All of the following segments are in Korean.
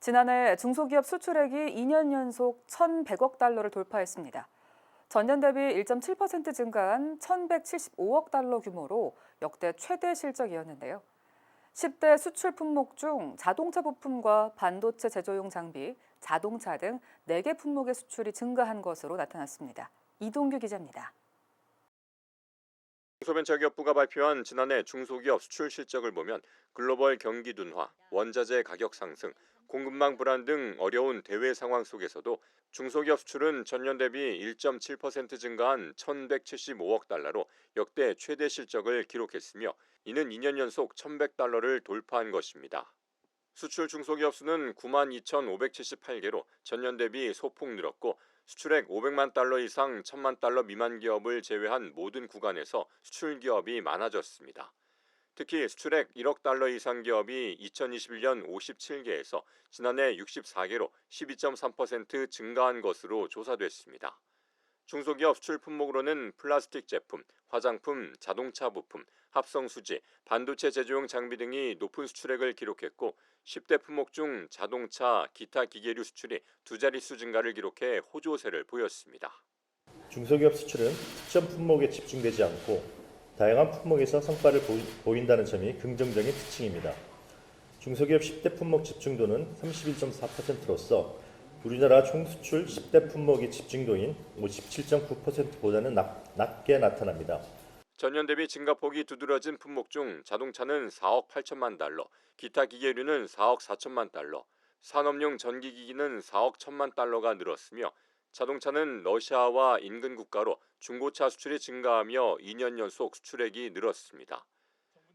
지난해 중소기업 수출액이 2년 연속 1,100억 달러를 돌파했습니다. 전년 대비 1.7% 증가한 1,175억 달러 규모로 역대 최대 실적이었는데요. 10대 수출 품목 중 자동차 부품과 반도체 제조용 장비, 자동차 등 4개 품목의 수출이 증가한 것으로 나타났습니다. 이동규 기자입니다. 중소벤처기업부가 발표한 지난해 중소기업 수출 실적을 보면 글로벌 경기 둔화, 원자재 가격 상승, 공급망 불안 등 어려운 대외 상황 속에서도 중소기업 수출은 전년 대비 1.7% 증가한 1,175억 달러로 역대 최대 실적을 기록했으며 이는 2년 연속 1,100달러를 돌파한 것입니다. 수출 중소기업 수는 92,578개로 전년 대비 소폭 늘었고 수출액 500만 달러 이상 1,000만 달러 미만 기업을 제외한 모든 구간에서 수출 기업이 많아졌습니다. 특히 수출액 1억 달러 이상 기업이 2021년 57개에서 지난해 64개로 12.3% 증가한 것으로 조사됐습니다. 중소기업 수출 품목으로는 플라스틱 제품, 화장품, 자동차 부품, 합성 수지, 반도체 제조용 장비 등이 높은 수출액을 기록했고 10대 품목 중 자동차, 기타 기계류 수출이 두 자릿수 증가를 기록해 호조세를 보였습니다. 중소기업 수출은 특정 품목에 집중되지 않고 다양한 품목에서 성과를 보인다는 점이 긍정적인 특징입니다. 중소기업 10대 품목 집중도는 31.4%로서 우리나라 총 수출 10대 품목의 집중도인 57.9%보다는 낮게 나타납니다. 전년 대비 증가폭이 두드러진 품목 중 자동차는 4억 8천만 달러, 기타 기계류는 4억 4천만 달러, 산업용 전기기기는 4억 1천만 달러가 늘었으며 자동차는 러시아와 인근 국가로 중고차 수출이 증가하며 2년 연속 수출액이 늘었습니다.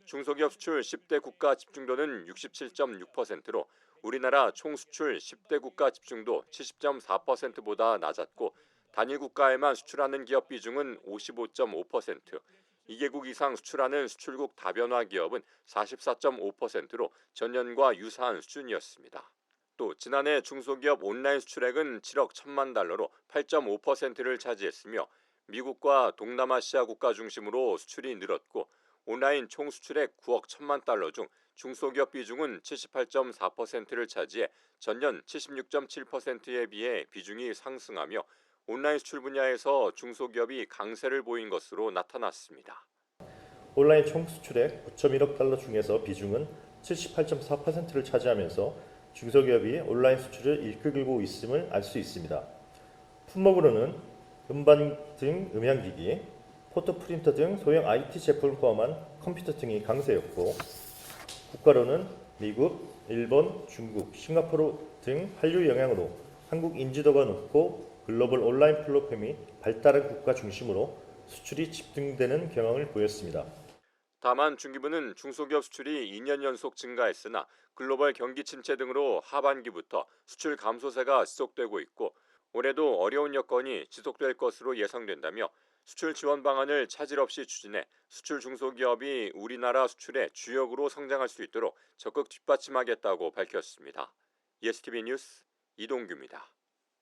중소기업 수출 10대 국가 집중도는 67.6%로 우리나라 총 수출 10대 국가 집중도 70.4%보다 낮았고 단일 국가에만 수출하는 기업 비중은 55.5%, 2개국 이상 수출하는 수출국 다변화 기업은 44.5%로 전년과 유사한 수준이었습니다. 또 지난해 중소기업 온라인 수출액은 7억 1천만 달러로 8.5%를 차지했으며 미국과 동남아시아 국가 중심으로 수출이 늘었고 온라인 총 수출액 9억 1천만 달러 중 중소기업 비중은 78.4%를 차지해 전년 76.7%에 비해 비중이 상승하며 온라인 수출 분야에서 중소기업이 강세를 보인 것으로 나타났습니다. 온라인 총 수출액 9.1억 달러 중에서 비중은 78.4%를 차지하면서 중소기업이 온라인 수출을 이끌고 있음을 알 수 있습니다. 품목으로는 음반 등 음향기기, 포토프린터 등 소형 IT 제품을 포함한 컴퓨터 등이 강세였고 국가로는 미국, 일본, 중국, 싱가포르 등 한류 영향으로 한국 인지도가 높고 글로벌 온라인 플랫폼이 발달한 국가 중심으로 수출이 집중되는 경향을 보였습니다. 다만 중기부는 중소기업 수출이 2년 연속 증가했으나 글로벌 경기 침체 등으로 하반기부터 수출 감소세가 지속되고 있고 올해도 어려운 여건이 지속될 것으로 예상된다며 수출 지원 방안을 차질 없이 추진해 수출 중소기업이 우리나라 수출의 주역으로 성장할 수 있도록 적극 뒷받침하겠다고 밝혔습니다. ESTV 뉴스 이동규입니다.